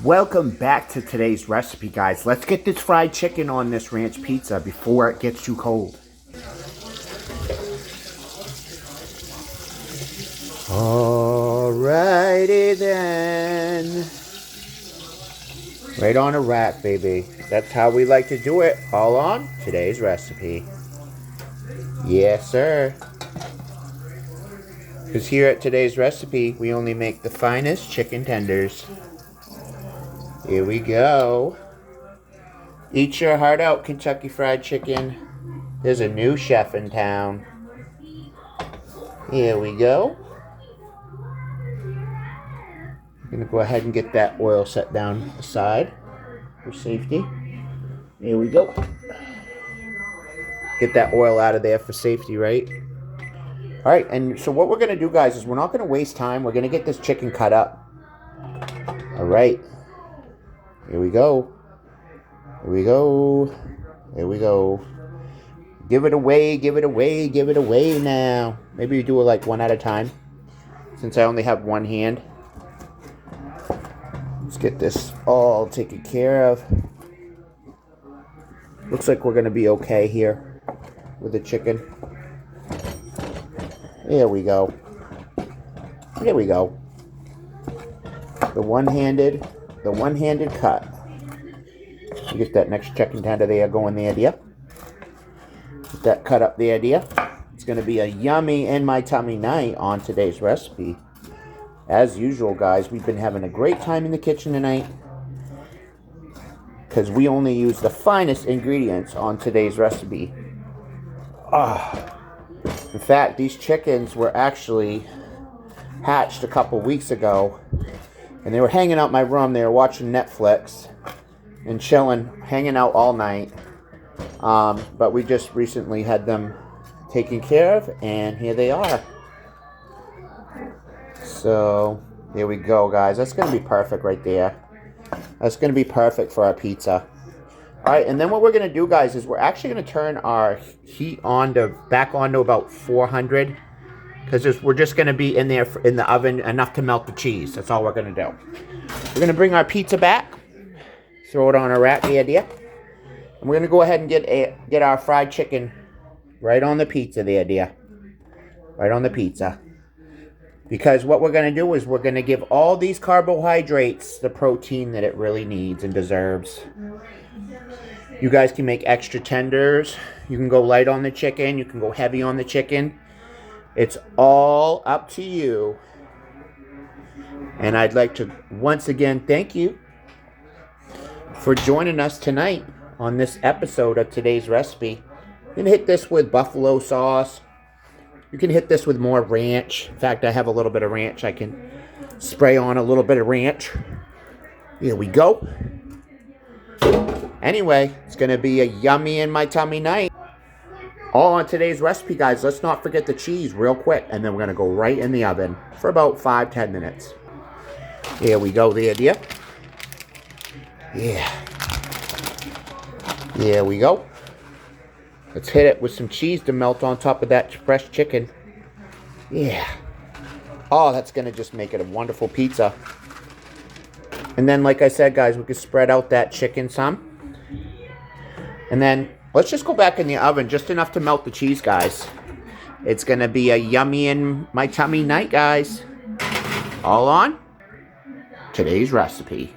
Welcome back to today's recipe, guys. Let's get this fried chicken on this ranch pizza before it gets too cold. Alrighty then. Right on a rack, baby. That's how we like to do it. All on today's recipe. Yes, sir. Because here at today's recipe, we only make the finest chicken tenders. Here we go. Eat your heart out, Kentucky Fried Chicken. There's a new chef in town. Here we go. I'm going to go ahead and get that oil set down aside for safety. Here we go. Get that oil out of there for safety, right? Alright, and so what we're going to do, guys, is we're not going to waste time. We're going to get this chicken cut up. Alright. Here we go. Here we go. Here we go. Give it away, give it away, give it away now. Maybe we do it like one at a time, since I only have one hand. Let's get this all taken care of. Looks like we're going to be okay here with the chicken. There we go. There we go. The one-handed cut. You get that next chicken tender there going there, dear. Get that cut up there, dear. It's going to be a yummy in my tummy night on today's recipe. As usual, guys, we've been having a great time in the kitchen tonight because we only use the finest ingredients on today's recipe. In fact, these chickens were actually hatched a couple weeks ago, and they were hanging out my room. They were watching Netflix and chilling, hanging out all night. But we just recently had them taken care of, and here they are. So, here we go, guys. That's going to be perfect right there. That's going to be perfect for our pizza. Alright, and then what we're going to do, guys, is we're actually going to turn our heat back on to about 400. Because we're just going to be in there in the oven enough to melt the cheese. That's all we're going to do. We're going to bring our pizza back. Throw it on a rack here, dear. And we're going to go ahead and get our fried chicken right on the pizza there, dear. Right on the pizza. Because what we're going to do is we're going to give all these carbohydrates the protein that it really needs and deserves. You guys can make extra tenders. You can go light on the chicken. You can go heavy on the chicken. It's all up to you. And I'd like to once again thank you for joining us tonight on this episode of today's recipe. You can hit this with buffalo sauce. You can hit this with more ranch. In fact, I have a little bit of ranch. I can spray on a little bit of ranch. Here we go. Anyway, it's going to be a yummy in my tummy night. All on today's recipe, guys. Let's not forget the cheese real quick. And then we're going to go right in the oven for about 5-10 minutes. Here we go there, dear. Yeah. Here we go. Let's hit it with some cheese to melt on top of that fresh chicken. Yeah. Oh, that's going to just make it a wonderful pizza. And then, like I said, guys, we can spread out that chicken some. And then, let's just go back in the oven just enough to melt the cheese, guys. It's going to be a yummy in my tummy night, guys. All on today's recipe.